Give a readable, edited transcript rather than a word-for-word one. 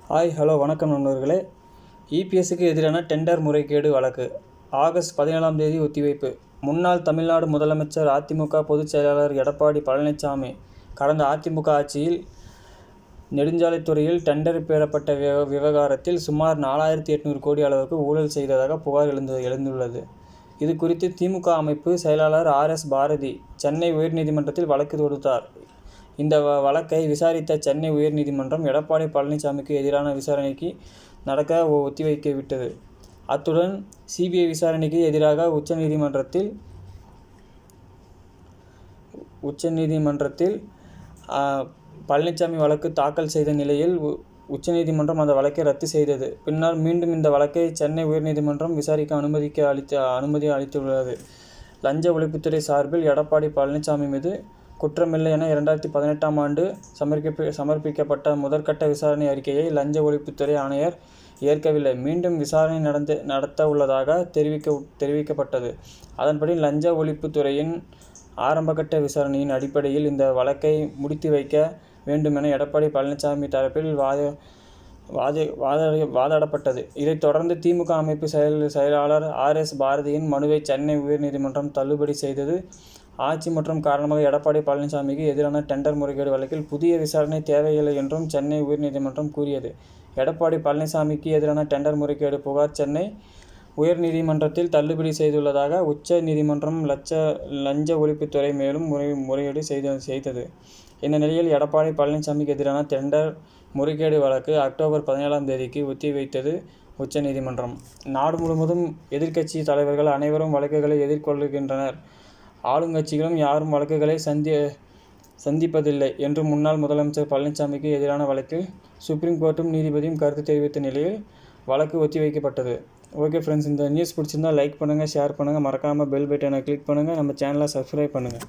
Hello வணக்கம் நண்பர்களே. இபிஎஸ்க்கு எதிரான டெண்டர் முறைகேடு வழக்கு ஆகஸ்ட் 17ஆம் தேதி ஒத்திவைப்பு. முன்னாள் தமிழ்நாடு முதலமைச்சர் அதிமுக பொதுச் செயலாளர் எடப்பாடி பழனிசாமி கடந்த அதிமுக ஆட்சியில் நெடுஞ்சாலைத்துறையில் டெண்டர் பெறப்பட்ட விவகாரத்தில் சுமார் 4800 கோடி அளவுக்கு ஊழல் செய்ததாக புகார் எழுந்துள்ளது. இது குறித்து திமுக அமைப்பு செயலாளர் பாரதி சென்னை உயர்நீதிமன்றத்தில் வழக்கு தொடுத்தார். இந்த வழக்கை விசாரித்த சென்னை உயர்நீதிமன்றம் எடப்பாடி பழனிசாமிக்கு எதிரான விசாரணைக்கு நடக்க ஒத்திவைத்துவிட்டது. அத்துடன் சிபிஐ விசாரணைக்கு எதிராக உச்சநீதிமன்றத்தில் பழனிசாமி வழக்கு தாக்கல் செய்த நிலையில் உச்சநீதிமன்றம் அந்த வழக்கை ரத்து செய்தது. பின்னர் மீண்டும் இந்த வழக்கை சென்னை உயர்நீதிமன்றம் விசாரிக்க அனுமதி அளித்துள்ளது. லஞ்ச ஒழிப்புத்துறை சார்பில் எடப்பாடி பழனிசாமி மீது குற்றமில்லை என 2018ஆம் ஆண்டு சமர்ப்பிக்கப்பட்ட முதற்கட்ட விசாரணை அறிக்கையை லஞ்ச ஒழிப்புத்துறை ஆணையர் ஏற்கவில்லை. மீண்டும் விசாரணை நடத்த உள்ளதாக தெரிவிக்கப்பட்டது. அதன்படி லஞ்ச ஒழிப்புத்துறையின் ஆரம்பகட்ட விசாரணையின் அடிப்படையில் இந்த வழக்கை முடித்து வைக்க வேண்டும் என எடப்பாடி பழனிசாமி தரப்பில் வாதாடப்பட்டது. இதைத் தொடர்ந்து திமுக அமைப்பு செயலாளர் பாரதியின் மனுவை சென்னை உயர்நீதிமன்றம் தள்ளுபடி செய்தது. ஆட்சி மாற்றம் காரணமாக எடப்பாடி பழனிசாமிக்கு எதிரான டெண்டர் முறைகேடு வழக்கில் புதிய விசாரணை தேவையில்லை என்றும் சென்னை உயர்நீதிமன்றம் கூறியது. எடப்பாடி பழனிசாமிக்கு எதிரான டெண்டர் முறைகேடு புகார் சென்னை உயர்நீதிமன்றத்தில் தள்ளுபடி செய்துள்ளதாக உச்ச நீதிமன்றம் லஞ்ச ஒழிப்புத்துறை மேலும் முறையீடு செய்தது. இந்த நிலையில் எடப்பாடி பழனிசாமிக்கு எதிரான டெண்டர் முறைகேடு வழக்கு அக்டோபர் 17ஆம் தேதிக்கு ஒத்திவைத்தது உச்சநீதிமன்றம். நாடு முழுவதும் எதிர்க்கட்சி தலைவர்கள் அனைவரும் வழக்குகளை எதிர்கொள்கின்றனர். ஆளுங்கட்சிகளும் யாரும் வழக்குகளை சந்திப்பதில்லை என்று முன்னாள் முதலமைச்சர் பழனிசாமிக்கு எதிரான வழக்கில் சுப்ரீம் கோர்ட்டும் நீதிபதியும் கருத்து தெரிவித்த நிலையில் வழக்கு ஒத்திவைக்கப்பட்டது. ஓகே ஃப்ரெண்ட்ஸ், இந்த நியூஸ் பிடிச்சிருந்தால் லைக் பண்ணுங்கள், ஷேர் பண்ணுங்கள், மறக்காமல் பெல் பட்டனை கிளிக் பண்ணுங்கள், நம்ம சேனலை சப்ஸ்கிரைப் பண்ணுங்கள்.